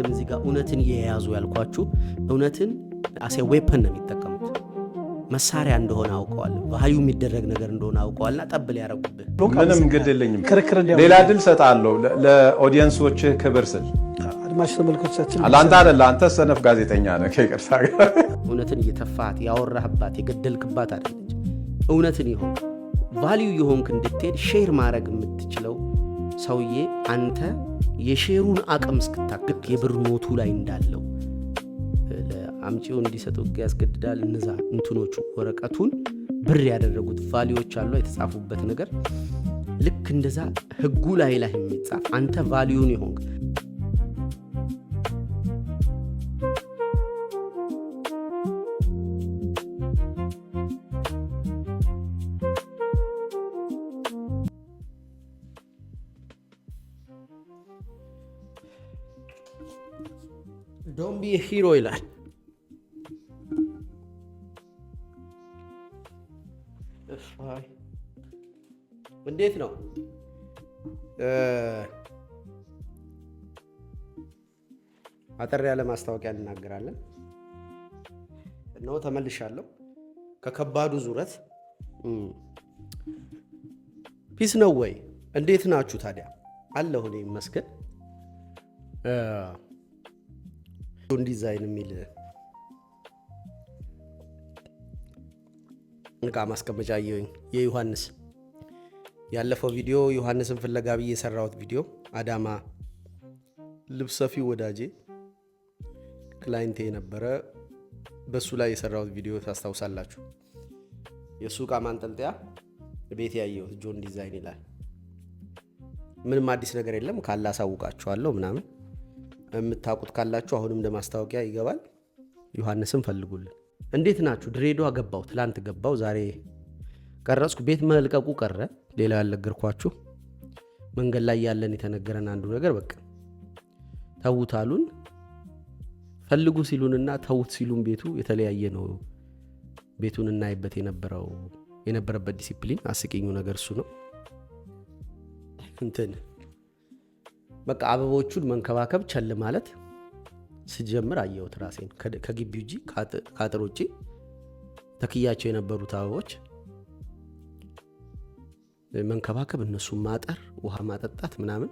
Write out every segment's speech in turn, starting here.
ቅድም እዚህ ጋር እውነትን የያዙ ያልኳችሁ እውነትን አሴ ዌፐን ነው የሚጠቀሙት። መሳሪያ እንደሆነ አውቀዋል። ቫልዩ የሚደረግ ነገር እንደሆነ አውቀዋልና ጠብል ያረጉብህ። ምንም ግድ የለኝም። ሌላ ድል ሰጣለሁ ለኦዲየንሶችህ ክብር ስል አድማጭ ተመልካቾቻችን አላንተ አይደለ አንተ ሰነፍ ጋዜጠኛ ነህ። ከይቅርታ ጋር እውነትን እየተፋት ያወራህባት የገደልክባት አይደለች። እውነትን ይሆን ቫልዩ ይሆንክ እንድትሄድ ሼር ማድረግ የምትችለው ሰውዬ አንተ የሼሩን አቅም እስክታክክ የብር ኖቱ ላይ እንዳለው ለአምጪው እንዲሰጡ ያስገድዳል። እነዛ እንትኖቹ ወረቀቱን ብር ያደረጉት ቫልዩዎች አሉ የተጻፉበት ነገር ልክ እንደዛ ህጉ ላይ የሚጻፍ አንተ ቫልዩን ይሆንክ ዶንት ቢ ሂሮ ይላል። እንዴት ነው አጠር ያለ ማስታወቂያ እናገራለን። እነሆ ተመልሻለሁ ከከባዱ ዙረት። ፒስ ነው ወይ? እንዴት ናችሁ ታዲያ? አለሁ እኔ ይመስገን። ዲዛይን የሚል እቃ ማስቀመጫ አየሁኝ። የዮሐንስ ያለፈው ቪዲዮ ዮሐንስን ፍለጋ ብዬ የሰራሁት ቪዲዮ አዳማ ልብስ ሰፊው ወዳጄ ክላይንቴ የነበረ በሱ ላይ የሰራሁት ቪዲዮ ታስታውሳላችሁ። የሱ እቃ ማንጠልጠያ ቤት ያየሁት ጆን ዲዛይን ይላል። ምንም አዲስ ነገር የለም። ካለ አሳውቃችኋለሁ ምናምን የምታውቁት ካላችሁ አሁንም ለማስታወቂያ ይገባል። ዮሐንስን ፈልጉልን። እንዴት ናችሁ? ድሬዳዋ ገባው፣ ትላንት ገባው፣ ዛሬ ቀረጽኩ። ቤት መልቀቁ ቀረ። ሌላ ያልነገርኳችሁ መንገድ ላይ ያለን የተነገረን አንዱ ነገር በቃ ተውት አሉን። ፈልጉ ሲሉንና ተውት ሲሉን ቤቱ የተለያየ ነው። ቤቱን እናይበት የነበረበት ዲሲፕሊን አስቂኙ ነገር እሱ ነው። እንትን በቃ አበቦቹን መንከባከብ ቸል ማለት ስጀምር አየሁት ራሴን ከግቢው እንጂ ከአጥር ውጪ ተክያቸው የነበሩት አበቦች መንከባከብ፣ እነሱን ማጠር፣ ውሃ ማጠጣት ምናምን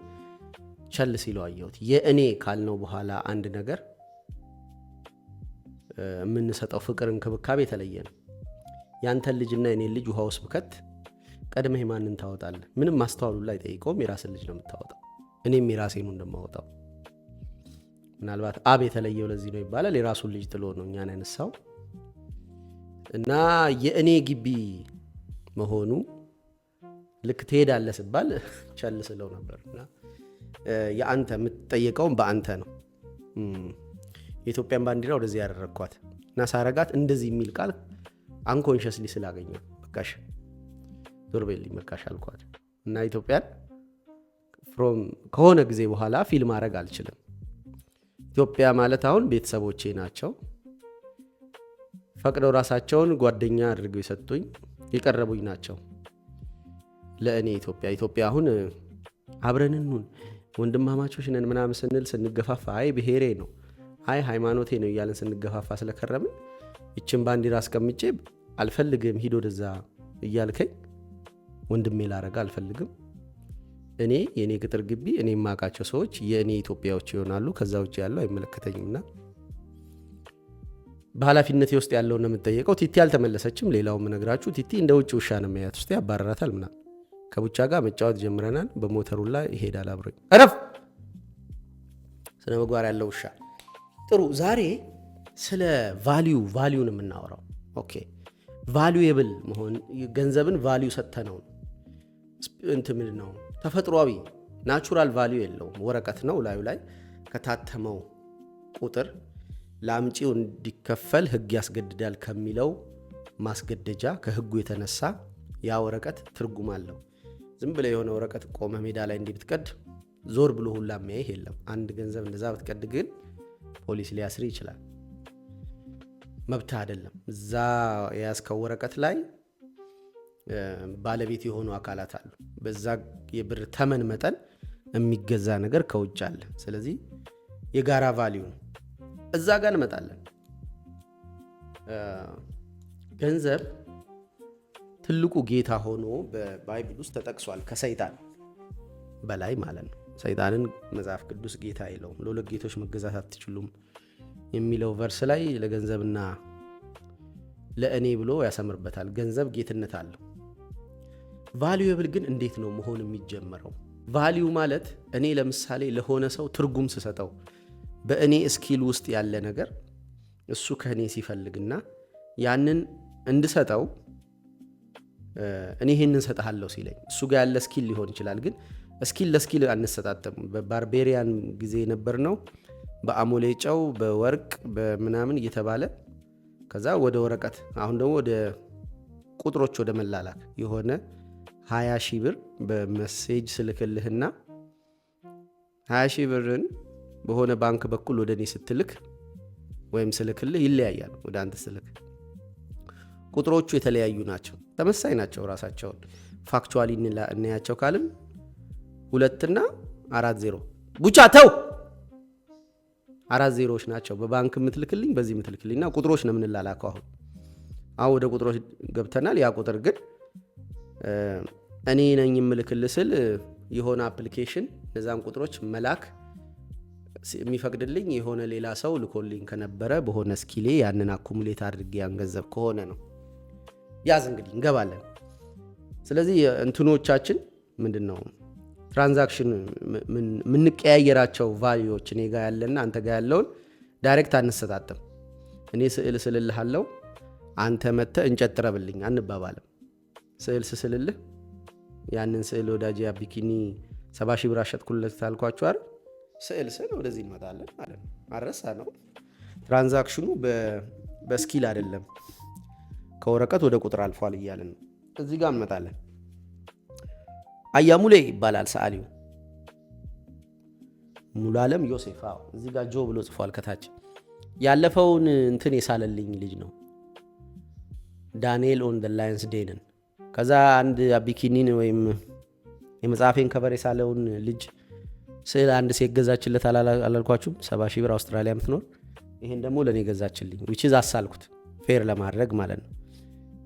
ቸል ሲለው አየሁት። የእኔ ካልነው በኋላ አንድ ነገር የምንሰጠው ፍቅር፣ እንክብካቤ የተለየ ነው። ያንተን ልጅና የኔን ልጅ ውሃ ውስጥ ብከት ቀድመህ ማንን ታወጣለህ? ምንም ማስተዋሉ ላይ ጠይቀውም የራስን ልጅ ነው የምታወጣው። እኔም የራሴኑ እንደማወጣው ምናልባት አብ የተለየው ለዚህ ነው ይባላል። የራሱን ልጅ ጥሎ ነው እኛን ያነሳው እና የእኔ ግቢ መሆኑ ልክ ትሄዳለህ ስባል ቸል ስለው ነበር እና የአንተ የምትጠየቀውን በአንተ ነው። የኢትዮጵያን ባንዲራ ወደዚህ ያደረግኳት እና ሳረጋት እንደዚህ የሚል ቃል አንኮንሽስሊ ስላገኘው በቃሽ ዞርቤልኝ በቃሽ አልኳት እና ኢትዮጵያን ከሆነ ጊዜ በኋላ ፊልም ማድረግ አልችልም። ኢትዮጵያ ማለት አሁን ቤተሰቦቼ ናቸው። ፈቅደው ራሳቸውን ጓደኛ አድርገው የሰጡኝ የቀረቡኝ ናቸው ለእኔ ኢትዮጵያ አሁን አብረንን ወንድማማቾች ነን ምናምን ስንል ስንገፋፋ አይ ብሔሬ ነው አይ ሃይማኖቴ ነው እያለን ስንገፋፋ ስለከረምን ይችን ባንዲራ አስቀምጬ አልፈልግም ሂዶ ወደዛ እያልከኝ ወንድሜ ላረጋ አልፈልግም። እኔ የኔ ቅጥር ግቢ እኔ የማውቃቸው ሰዎች የእኔ ኢትዮጵያዎች ይሆናሉ። ከዛ ውጭ ያለው አይመለከተኝምና በኃላፊነቴ ውስጥ ያለውን ነው የምጠየቀው። ቲቲ አልተመለሰችም። ሌላውም ነግራችሁ ቲቲ እንደ ውጭ ውሻ ነው የሚያያት ውስጥ ያባረራታል ምናምን። ከቡቻ ጋር መጫወት ጀምረናል። በሞተሩ ላይ ይሄዳል አብሮኝ። እረፍ ስነ ምግባር ያለው ውሻ። ጥሩ ዛሬ ስለ ቫልዩን የምናወራው ኦኬ። ቫልዩኤብል መሆን ገንዘብን ቫልዩ ሰጥተነው እንትን ነው ተፈጥሯዊ ናቹራል ቫልዩ የለውም። ወረቀት ነው ላዩ ላይ ከታተመው ቁጥር ለአምጪው እንዲከፈል ህግ ያስገድዳል ከሚለው ማስገደጃ ከህጉ የተነሳ ያ ወረቀት ትርጉም አለው። ዝም ብለ የሆነ ወረቀት ቆመ ሜዳ ላይ እንዲህ ብትቀድ ዞር ብሎ ሁላ የሚያይህ የለም። አንድ ገንዘብ እንደዛ ብትቀድ ግን ፖሊስ ሊያስር ይችላል። መብት አይደለም። እዛ የያዝከው ወረቀት ላይ ባለቤት የሆኑ አካላት አሉ። በዛ የብር ተመን መጠን የሚገዛ ነገር ከውጭ አለ። ስለዚህ የጋራ ቫሊዩ ነው። እዛ ጋር እንመጣለን። ገንዘብ ትልቁ ጌታ ሆኖ በባይብል ውስጥ ተጠቅሷል፣ ከሰይጣን በላይ ማለት ነው። ሰይጣንን መጽሐፍ ቅዱስ ጌታ አይለውም። ለሁለት ጌቶች መገዛት አትችሉም የሚለው ቨርስ ላይ ለገንዘብና ለእኔ ብሎ ያሰምርበታል። ገንዘብ ጌትነት አለው። ቫልዩብል ግን እንዴት ነው መሆን የሚጀመረው? ቫልዩ ማለት እኔ ለምሳሌ ለሆነ ሰው ትርጉም ስሰጠው በእኔ ስኪል ውስጥ ያለ ነገር እሱ ከእኔ ሲፈልግና ያንን እንድሰጠው እኔ ይህንን ሰጠሃለሁ ሲለኝ እሱ ጋር ያለ ስኪል ሊሆን ይችላል። ግን ስኪል ለስኪል አንሰጣጠም። በባርቤሪያን ጊዜ የነበር ነው በአሞሌ ጨው በወርቅ በምናምን እየተባለ ከዛ ወደ ወረቀት፣ አሁን ደግሞ ወደ ቁጥሮች ወደ መላላክ የሆነ 20 ሺህ ብር በመሴጅ ስልክልህና 20 ሺህ ብርን በሆነ ባንክ በኩል ወደ እኔ ስትልክ ወይም ስልክልህ ይለያያል። ወደ አንተ ስልክ ቁጥሮቹ የተለያዩ ናቸው፣ ተመሳይ ናቸው። ራሳቸውን ፋክቹዋሊ እናያቸው ካልን 2 እና 40 ቡቻ ተው 4 ዜሮዎች ናቸው። በባንክ የምትልክልኝ በዚህ የምትልክልኝና ቁጥሮች ነው የምንላላከው። አሁን ወደ ቁጥሮች ገብተናል። ያ ቁጥር ግን እኔ ነኝ የምልክልህ ስል የሆነ አፕሊኬሽን እነዛን ቁጥሮች መላክ የሚፈቅድልኝ የሆነ ሌላ ሰው ልኮልኝ ከነበረ በሆነ ስኪሌ ያንን አኩሙሌት አድርጌ ያን ገንዘብ ከሆነ ነው። ያዝ እንግዲህ እንገባለን። ስለዚህ እንትኖቻችን ምንድን ነው ትራንዛክሽን የምንቀያየራቸው ቫልዩዎች እኔ ጋር ያለና አንተ ጋር ያለውን ዳይሬክት አንሰጣጥም። እኔ ስዕል ስልልሃለሁ፣ አንተ መጥተህ እንጨት ጥረብልኝ አንባባልም። ስዕል ስስልልህ ያንን ስዕል ወዳጅ ቢኪኒ 70 ሺህ ብር አሸጥኩለት ታልኳችሁ አይደል? ስዕል ስዕል ወደዚህ እንመጣለን ማለት ነው። አረሳ ነው ትራንዛክሽኑ በስኪል አይደለም፣ ከወረቀት ወደ ቁጥር አልፏል እያልን ነው። እዚህ ጋር እንመጣለን። አያሙሌ ይባላል ሰዓሊው፣ ሙሉ ዓለም ዮሴፍ። እዚህ ጋር ጆ ብሎ ጽፏል ከታች። ያለፈውን እንትን የሳለልኝ ልጅ ነው ዳንኤል ኦን ዘ ላየንስ ዴንን። ከዛ አንድ አቢኪኒን ወይም የመጽሐፌን ከበር የሳለውን ልጅ ስዕል አንድ ሴት ገዛችለት አላልኳችሁም? 70 ሺህ ብር አውስትራሊያ የምትኖር። ይሄን ደግሞ ለእኔ ገዛችልኝ። ዊችዝ አሳልኩት ፌር ለማድረግ ማለት ነው።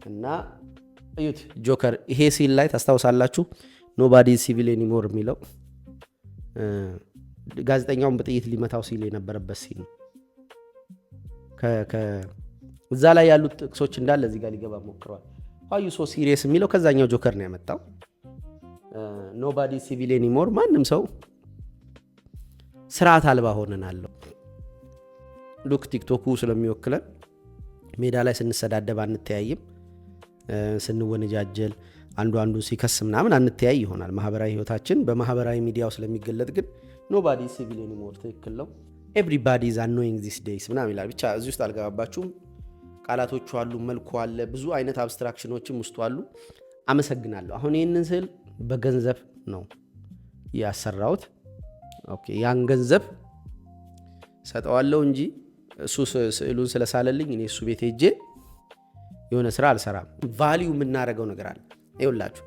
እና እዩት ጆከር። ይሄ ሲል ላይ ታስታውሳላችሁ ኖባዲ ሲቪል ኤኒሞር የሚለው ጋዜጠኛውን በጥይት ሊመታው ሲል የነበረበት ሲል ነው። እዛ ላይ ያሉት ጥቅሶች እንዳለ እዚህ ጋር ሊገባ ሞክረዋል። ዋዩ ሶ ሲሪየስ የሚለው ከዛኛው ጆከር ነው ያመጣው። ኖባዲ ሲቪል ኤኒሞር፣ ማንም ሰው ስርዓት አልባ ሆነናለሁ። ሉክ ቲክቶኩ ስለሚወክለን ሜዳ ላይ ስንሰዳደብ አንተያይም፣ ስንወነጃጀል አንዱ አንዱ ሲከስ ምናምን አንተያይ ይሆናል። ማህበራዊ ህይወታችን በማህበራዊ ሚዲያው ስለሚገለጥ ግን ኖባዲ ሲቪል ኤኒሞር ትክክል ነው። ኤቭሪባዲ ኢዝ አኖይንግ ዚስ ዴይስ ምናምን ይላል። ብቻ እዚህ ውስጥ አልገባባችሁም። ቃላቶቹ አሉ፣ መልኩ አለ፣ ብዙ አይነት አብስትራክሽኖችም ውስጡ አሉ። አመሰግናለሁ። አሁን ይህንን ስዕል በገንዘብ ነው ያሰራሁት። ኦኬ፣ ያን ገንዘብ ሰጠዋለሁ እንጂ እሱ ስዕሉን ስለሳለልኝ እኔ እሱ ቤት ሄጄ የሆነ ስራ አልሰራም። ቫልዩ የምናደርገው ነገር አለ። ይኸውላችሁ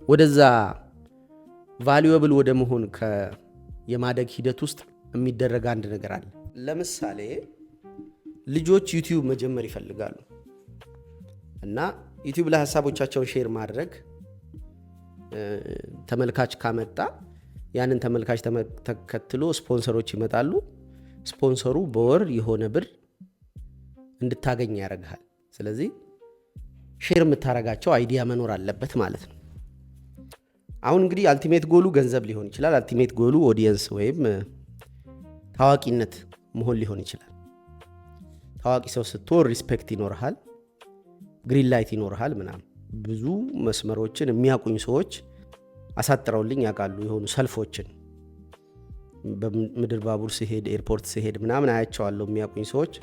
ወደዛ ቫልዩብል ወደ መሆን የማደግ ሂደት ውስጥ የሚደረግ አንድ ነገር አለ። ለምሳሌ ልጆች ዩቲዩብ መጀመር ይፈልጋሉ እና ዩቲዩብ ላይ ሀሳቦቻቸውን ሼር ማድረግ ተመልካች ካመጣ ያንን ተመልካች ተከትሎ ስፖንሰሮች ይመጣሉ። ስፖንሰሩ በወር የሆነ ብር እንድታገኝ ያደርግሃል። ስለዚህ ሼር የምታረጋቸው አይዲያ መኖር አለበት ማለት ነው። አሁን እንግዲህ አልቲሜት ጎሉ ገንዘብ ሊሆን ይችላል። አልቲሜት ጎሉ ኦዲየንስ ወይም ታዋቂነት መሆን ሊሆን ይችላል። ታዋቂ ሰው ስትሆን ሪስፔክት ይኖርሃል፣ ግሪን ላይት ይኖርሃል ምናምን። ብዙ መስመሮችን የሚያቁኝ ሰዎች አሳጥረውልኝ ያውቃሉ። የሆኑ ሰልፎችን በምድር ባቡር ሲሄድ ኤርፖርት ሲሄድ ምናምን አያቸዋለሁ። የሚያቁኝ ሰዎች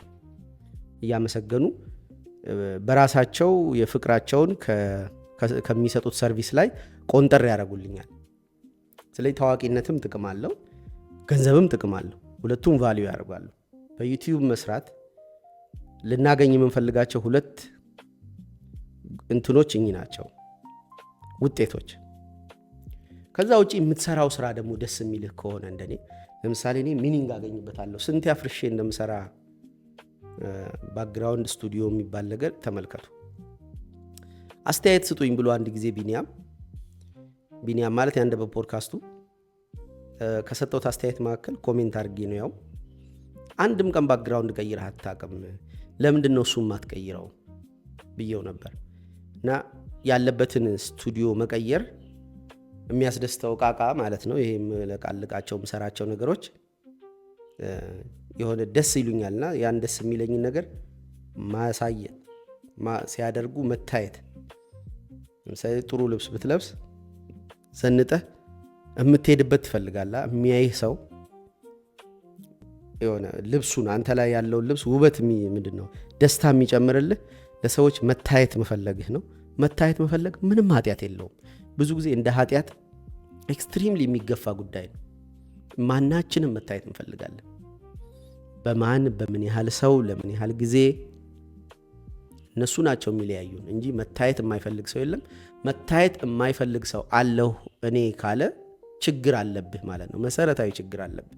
እያመሰገኑ በራሳቸው የፍቅራቸውን ከሚሰጡት ሰርቪስ ላይ ቆንጠር ያደርጉልኛል። ስለዚህ ታዋቂነትም ጥቅም አለው፣ ገንዘብም ጥቅም አለው። ሁለቱም ቫልዩ ያደርጋሉ። በዩቲዩብ መስራት ልናገኝ የምንፈልጋቸው ሁለት እንትኖች እኚህ ናቸው፣ ውጤቶች። ከዛ ውጪ የምትሰራው ስራ ደግሞ ደስ የሚልህ ከሆነ እንደኔ ለምሳሌ እኔ ሚኒንግ አገኝበታለሁ። ስንት አፍርሼ እንደምሰራ ባክግራውንድ ስቱዲዮ የሚባል ነገር ተመልከቱ። አስተያየት ስጡኝ ብሎ አንድ ጊዜ ቢኒያም ማለት ያንደበት ፖድካስቱ ከሰጠውት አስተያየት መካከል ኮሜንት አድርጌ ነው ያው አንድም ቀን ባክግራውንድ ቀይረህ አታውቅም፣ ለምንድን ነው እሱም አትቀይረው ብየው ነበር። እና ያለበትን ስቱዲዮ መቀየር የሚያስደስተው ቃቃ ማለት ነው። ይሄ ለቃልቃቸው ምሰራቸው ነገሮች የሆነ ደስ ይሉኛልና ያን ደስ የሚለኝን ነገር ማሳየት ሲያደርጉ መታየት። ለምሳሌ ጥሩ ልብስ ብትለብስ ዘንጠህ የምትሄድበት ትፈልጋለህ። የሚያይህ ሰው የሆነ ልብሱን አንተ ላይ ያለውን ልብስ ውበት ምንድን ነው ደስታ የሚጨምርልህ ለሰዎች መታየት መፈለግህ ነው። መታየት መፈለግ ምንም ኃጢአት የለውም። ብዙ ጊዜ እንደ ኃጢአት ኤክስትሪምሊ የሚገፋ ጉዳይ ነው። ማናችንም መታየት እንፈልጋለን። በምን ያህል ሰው ለምን ያህል ጊዜ እነሱ ናቸው የሚለያዩን እንጂ መታየት የማይፈልግ ሰው የለም። መታየት የማይፈልግ ሰው አለሁ እኔ ካለ ችግር አለብህ ማለት ነው። መሰረታዊ ችግር አለብህ።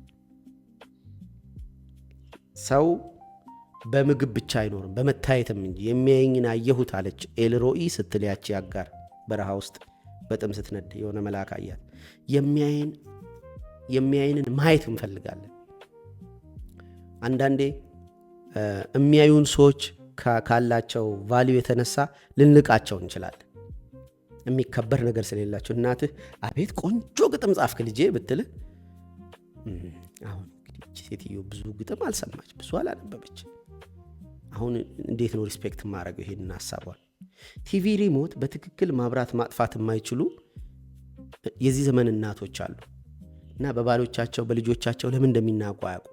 ሰው በምግብ ብቻ አይኖርም በመታየትም እንጂ። የሚያየኝን አየሁት አለች ኤልሮኢ ስትል ያቺ አጋር በረሃ ውስጥ በጥም ስትነድ የሆነ መልአክ አያት። የሚያየንን ማየት እንፈልጋለን። አንዳንዴ የሚያዩን ሰዎች ካላቸው ቫልዩ የተነሳ ልንልቃቸው እንችላለን። የሚከበር ነገር ስለሌላቸው እናትህ አቤት ቆንጆ ግጥም ጻፍክ ልጄ ብትልህ አሁን እንግዲህ ሴትዮ ብዙ ግጥም አልሰማች፣ ብዙ አላነበበች። አሁን እንዴት ነው ሪስፔክት ማድረገው ይሄንን ሐሳቧል? ቲቪ ሪሞት በትክክል ማብራት ማጥፋት የማይችሉ የዚህ ዘመን እናቶች አሉ እና በባሎቻቸው በልጆቻቸው ለምን እንደሚናቁ አያውቁ።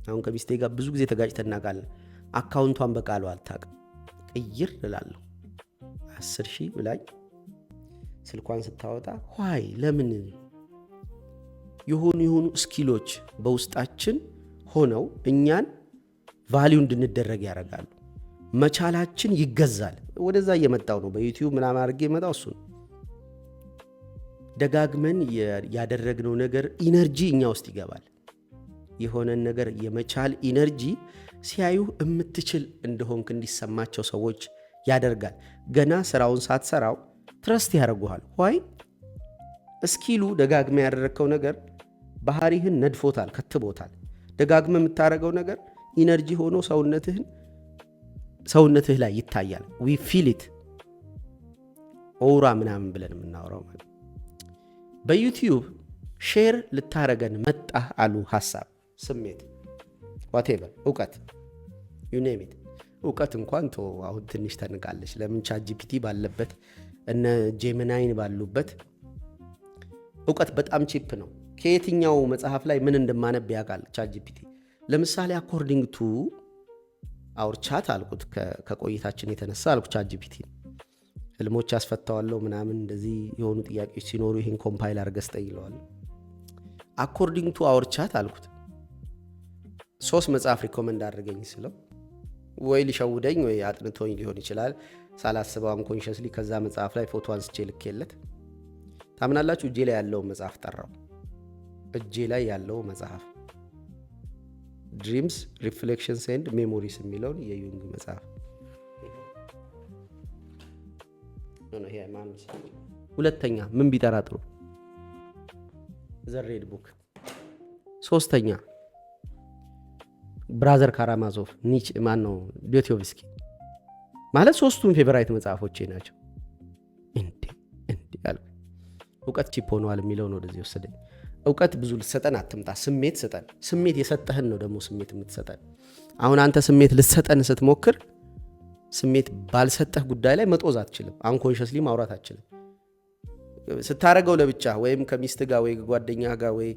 አሁን ከሚስቴ ጋር ብዙ ጊዜ ተጋጭተን እናውቃለን። አካውንቷን በቃሉ አልታውቅም። ቅይር እላለሁ 10,000 ብላኝ ስልኳን ስታወጣ ዋይ ለምን የሆኑ ስኪሎች በውስጣችን ሆነው እኛን ቫሊዩ እንድንደረግ ያደርጋሉ። መቻላችን ይገዛል። ወደዛ እየመጣው ነው። በዩቲዩብ ምናምን አድርጌ የመጣው እሱ ነው። ደጋግመን ያደረግነው ነገር ኢነርጂ እኛ ውስጥ ይገባል። የሆነን ነገር የመቻል ኢነርጂ ሲያዩ የምትችል እንደሆንክ እንዲሰማቸው ሰዎች ያደርጋል። ገና ስራውን ሳትሰራው ትረስት ያደርጉሃል። ዋይ እስኪሉ ደጋግመ ያደረግከው ነገር ባህሪህን ነድፎታል፣ ከትቦታል። ደጋግመ የምታደርገው ነገር ኢነርጂ ሆኖ ሰውነትህ ላይ ይታያል። ዊ ፊል ኢት ኦራ ምናምን ብለን የምናወራው ማለት። በዩቲዩብ ሼር ልታረገን መጣህ አሉ ሐሳብ፣ ስሜት፣ ዋቴቨር እውቀት ዩኔሚት። እውቀት እንኳን አሁን ትንሽ ተንቃለች። ለምን ቻትጂፒቲ ባለበት እነ ጄሚናይን ባሉበት እውቀት በጣም ቺፕ ነው። ከየትኛው መጽሐፍ ላይ ምን እንደማነብ ያውቃል ቻትጂፒቲ። ለምሳሌ አኮርዲንግ ቱ አውር ቻት አልኩት፣ ከቆይታችን የተነሳ አልኩት ቻትጂፒቲ ህልሞች ያስፈታዋለሁ ምናምን እንደዚህ የሆኑ ጥያቄዎች ሲኖሩ ይህን ኮምፓይል አድርገህ ስጠኝ ይለዋለሁ። አኮርዲንግ ቱ አውር ቻት አልኩት 3 መጽሐፍ ሪኮመንድ አድርገኝ ስለው ወይ ሊሸውደኝ ወይ አጥንቶኝ ሊሆን ይችላል ሳላስበው አንኮንሽስሊ ከዛ መጽሐፍ ላይ ፎቶ አንስቼ ልኬለት። ታምናላችሁ? እጄ ላይ ያለው መጽሐፍ ጠራው። እጄ ላይ ያለው መጽሐፍ ድሪምስ ሪፍሌክሽንስ ኤንድ ሜሞሪስ የሚለውን የዩንግ መጽሐፍ ነው። ይሄ ማንስ ሁለተኛ ምን ቢጠራ ጥሩ? ዘ ሬድ ቡክ። ሶስተኛ ብራዘር ካራማዞቭ፣ ኒች ማን ነው ዶስቶየቭስኪ። ማለት ሶስቱም ፌቨራይት መጽሐፎቼ ናቸው። እንዴ አልኩ። እውቀት ቺፕ ሆኗል የሚለው ነው ወደዚህ ወሰደኝ። እውቀት ብዙ ልትሰጠን አትምጣ፣ ስሜት ስጠን። ስሜት የሰጠህን ነው ደግሞ ስሜት የምትሰጠን። አሁን አንተ ስሜት ልትሰጠን ስትሞክር ስሜት ባልሰጠህ ጉዳይ ላይ መጦዝ አትችልም። አንኮንሽስሊ ማውራት አትችልም። ስታረገው ለብቻ ወይም ከሚስት ጋር ወይ ጓደኛ ጋር ወይ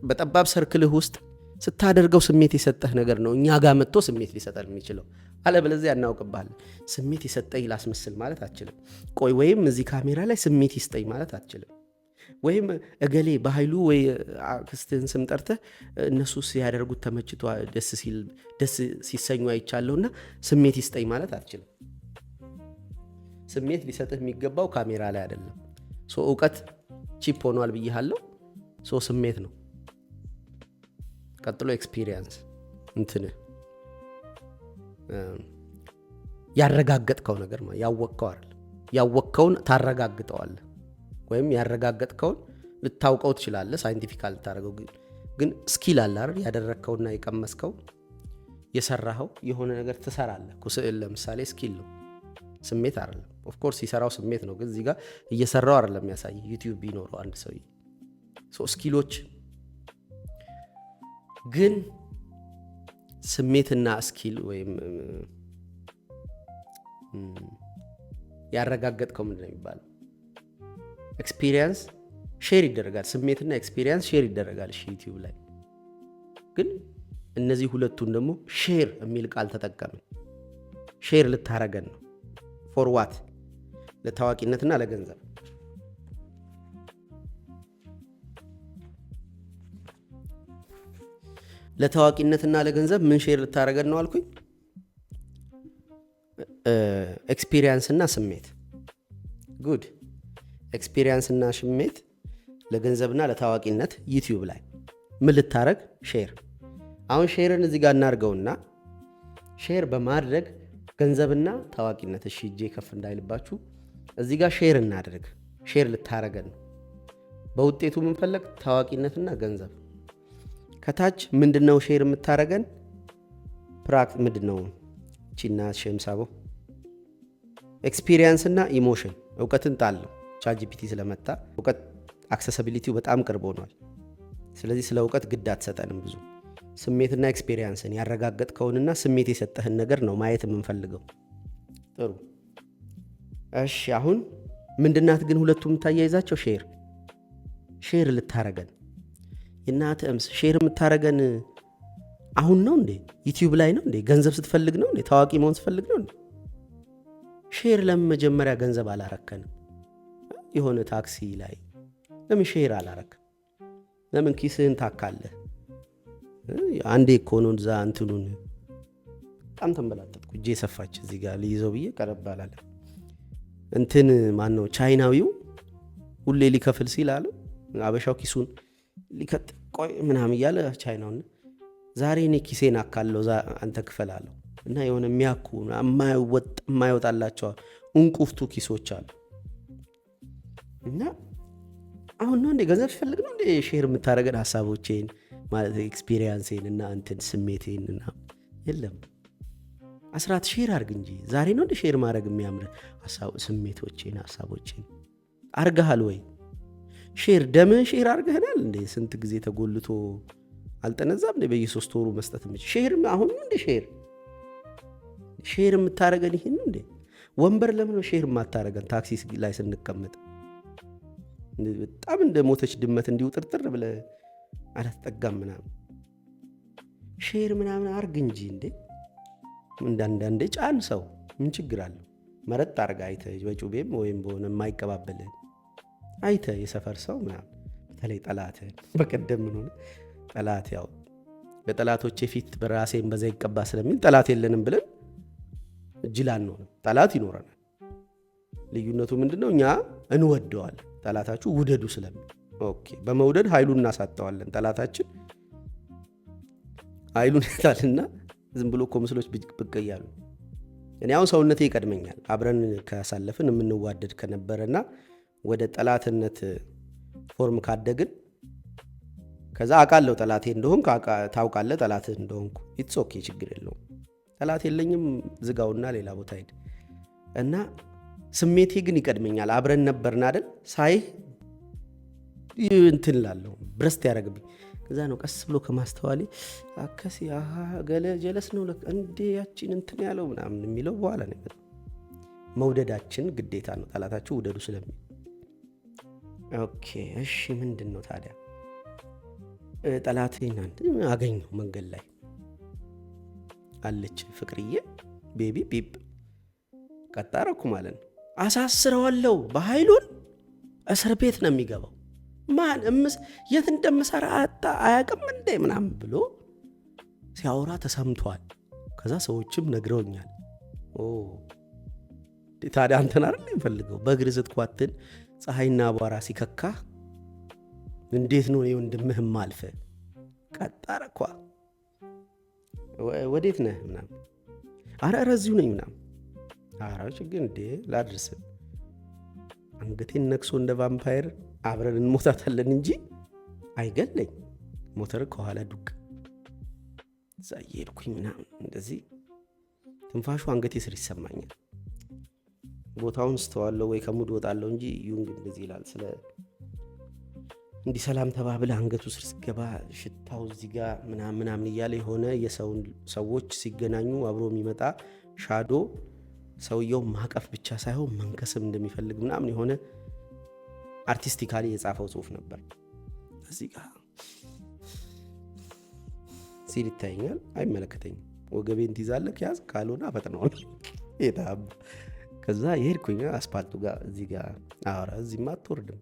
በጠባብ ሰርክልህ ውስጥ ስታደርገው ስሜት የሰጠህ ነገር ነው እኛ ጋር መጥቶ ስሜት ሊሰጠን የሚችለው። አለበለዚያ እናውቅብሃለን። ስሜት የሰጠኝ ላስመስል ማለት አትችልም። ቆይ ወይም እዚህ ካሜራ ላይ ስሜት ይስጠኝ ማለት አትችልም። ወይም እገሌ በኃይሉ ወይ ክስትህን ስም ጠርተህ እነሱ ሲያደርጉት ተመችቶ ደስ ሲሰኙ አይቻለሁና ስሜት ይስጠኝ ማለት አትችልም። ስሜት ሊሰጥህ የሚገባው ካሜራ ላይ አይደለም። እውቀት ቺፕ ሆኗል ብያለሁ። ስሜት ነው። ቀጥሎ ኤክስፒሪየንስ እንትን ያረጋገጥከው ነገር ማለት ያወቅከው አይደል? ያወቅከውን ታረጋግጠዋለህ ወይም ያረጋገጥከውን ልታውቀው ትችላለህ። ሳይንቲፊካል ልታደርገው ግን ስኪል አለ አይደል? ያደረግከውና የቀመስከው የሰራኸው የሆነ ነገር ትሰራለህ። ስዕል ለምሳሌ ስኪል ነው፣ ስሜት አይደለም። ኦፍ ኮርስ ይሰራው ስሜት ነው፣ ግን እዚህ ጋር እየሰራው አይደለም የሚያሳይ። ዩቲዩብ ቢኖረው አንድ ሰው ስኪሎች ግን ስሜትና ስኪል ወይም ያረጋገጥከው ምንድን ነው የሚባለው? ኤክስፒሪየንስ ሼር ይደረጋል። ስሜትና ኤክስፒሪየንስ ሼር ይደረጋል ዩቲዩብ ላይ። ግን እነዚህ ሁለቱን ደግሞ ሼር የሚል ቃል ተጠቀምን። ሼር ልታረገን ነው። ፎር ዋት? ለታዋቂነትና ለገንዘብ። ለታዋቂነትና ለገንዘብ ምን ሼር ልታረገን ነው አልኩኝ? ኤክስፒሪየንስ እና ስሜት። ጉድ። ኤክስፒሪየንስ እና ስሜት ለገንዘብና ለታዋቂነት ዩቲዩብ ላይ ምን ልታረግ? ሼር። አሁን ሼርን እዚህ ጋር እናርገውና ሼር በማድረግ ገንዘብና ታዋቂነት፣ እሺ እጄ ከፍ እንዳይልባችሁ፣ እዚህ ጋር ሼር እናድርግ። ሼር ልታረገን ነው። በውጤቱ ምንፈለግ? ታዋቂነትና ገንዘብ። ከታች ምንድነው ሼር የምታረገን? ምንድነው ቺና ሸምሳቦ? ኤክስፒሪየንስ እና ኢሞሽን። እውቀትን ጣለው። ቻትጂፒቲ ስለመጣ እውቀት አክሰሲቢሊቲው በጣም ቅርብ ሆኗል። ስለዚህ ስለ እውቀት ግድ አትሰጠንም ብዙ። ስሜትና ኤክስፒሪየንስን ያረጋገጥከውንና ስሜት የሰጠህን ነገር ነው ማየት የምንፈልገው። ጥሩ እሺ። አሁን ምንድናት ግን ሁለቱም የምታያይዛቸው? ሼር ልታረገን። የእናትህ እምስ ሼር የምታረገን አሁን ነው እንዴ? ዩቲዩብ ላይ ነው እንዴ? ገንዘብ ስትፈልግ ነው እንዴ? ታዋቂ መሆን ስትፈልግ ነው እንዴ? ሼር ለምን መጀመሪያ ገንዘብ አላረከንም? የሆነ ታክሲ ላይ ለምን ሼር አላረክም? ለምን ኪስህን ታካለህ? አንዴ እኮ ነው እዛ እንትኑን በጣም ተንበላጠጥኩ። እጄ ሰፋች እዚህ ጋር ልይዘው ብዬ ቀረብ አላለ። እንትን ማን ነው ቻይናዊው ሁሌ ሊከፍል ሲል አለ አበሻው ኪሱን ሊከት ቆይ ምናምን እያለ ቻይናውን ዛሬ እኔ ኪሴን አካለው አንተ ክፈል አለው። እና የሆነ የሚያኩ የማይወጣላቸው እንቁፍቱ ኪሶች አሉ። እና አሁን ነው እንደ ገንዘብ ሲፈልግ ነው እንደ ሼር የምታደርገን ሀሳቦቼን ማለት ኤክስፒሪየንሴን እና እንትን ስሜቴን እና የለም አስራት ሼር አድርግ እንጂ ዛሬ ነው እንደ ሼር ማድረግ የሚያምር ስሜቶቼን ሀሳቦቼን አርገሃል ወይ? ሼር ደምን ሼር አርገህናል እንደ ስንት ጊዜ ተጎልቶ አልጠነዛም እንደ በየ3 ወሩ መስጠት የምችል ሼር አሁን ነው እንደ ሼር የምታረገን ይሄን እንደ ወንበር ለምን ነው ሼር የማታረገን? ታክሲ ላይ ስንቀመጥ በጣም እንደ ሞተች ድመት እንዲሁ ጥርጥር ብለህ አላትጠጋም ምናምን ሼር ምናምን አርግ እንጂ እንዴ እንዳንዳንዴ ጫን ሰው ምን ችግር አለው? መረጥ አርጋ አይተህ በጩቤም ወይም በሆነ የማይቀባበልህ አይተህ የሰፈር ሰው ምናምን በተለይ ጠላትህ በቀደም ምን ሆነ ጠላት ያው በጠላቶቼ ፊት በራሴን በዛ ይቀባ ስለሚል ጠላት የለንም ብለን እጅላን ነው ጠላት ይኖረናል። ልዩነቱ ምንድነው? እኛ እንወደዋለን፣ ጠላታችሁ ውደዱ ስለሚል ኦኬ። በመውደድ ኃይሉን እናሳጠዋለን። ጠላታችን ኃይሉን ያታልና ዝም ብሎ እኮ ምስሎች ብቅ እያሉ እኔ አሁን ሰውነቴ ይቀድመኛል። አብረን ካሳለፍን የምንዋደድ ከነበረና ወደ ጠላትነት ፎርም ካደግን ከዛ አውቃለሁ ጠላቴ እንደሆንኩ ታውቃለህ ጠላቴ እንደሆንኩ ኢትስ ኦኬ ችግር የለውም። ጠላት የለኝም ዝጋውና ሌላ ቦታ ሄድ እና ስሜቴ ግን ይቀድመኛል። አብረን ነበርን አይደል? ሳይ እንትን ላለሁ ብረስት ያደረግብኝ ከዛ ነው ቀስ ብሎ ከማስተዋሌ አከሲ ገለ ጀለስ ነው እንዴ ያቺን እንትን ያለው ምናምን የሚለው በኋላ ነው። መውደዳችን ግዴታ ነው። ጠላታችሁ ውደዱ ስለሚል ኦኬ እሺ። ምንድን ነው ታዲያ ጠላቴን አገኘው መንገድ ላይ አለች ፍቅርዬ ቤቢ ቢብ ቀጣረኩ ማለት ነው። አሳስረዋለሁ በኃይሉን እስር ቤት ነው የሚገባው። ማን የት እንደምሰራ አያውቅም እንዴ ምናምን ብሎ ሲያወራ ተሰምቷል። ከዛ ሰዎችም ነግረውኛል። ታዲያ አንተን አይደል የምፈልገው በእግር ስትኳትን ፀሐይና አቧራ ሲከካ እንዴት ነው ወንድምህም አልፈ ቀጣረኳ ወዴት ነህ ምናምን ኧረ እዚሁ ነኝ ምናምን ኧረ ችግር እንዴ ላድርስ አንገቴን ነክሶ እንደ ቫምፓየር አብረን እንሞታታለን እንጂ አይገለኝ ሞተር ከኋላ ዱቅ እዛ እየሄድኩኝ ምናምን እንደዚህ ትንፋሹ አንገቴ ስር ይሰማኛል ቦታውን ስተዋለሁ ወይ ከሙድ ወጣለሁ እንጂ ዩንግ እንደዚህ ይላል ስለ እንዲህ ሰላም ተባብለ አንገቱ ስር ሲገባ ሽታው እዚህ ጋር ምናምን እያለ የሆነ ሰዎች ሲገናኙ አብሮ የሚመጣ ሻዶ ሰውየው ማቀፍ ብቻ ሳይሆን መንከስም እንደሚፈልግ ምናምን የሆነ አርቲስቲካሊ የጻፈው ጽሁፍ ነበር እዚህ ጋር ሲል ይታየኛል አይመለከተኝም ወገቤን ትይዛለህ ያዝ ካልሆነ አፈጥነዋል የታብ ከዛ የሄድኩኝ አስፓልቱ ጋር እዚህ ጋር አወራ እዚህማ አትወርድም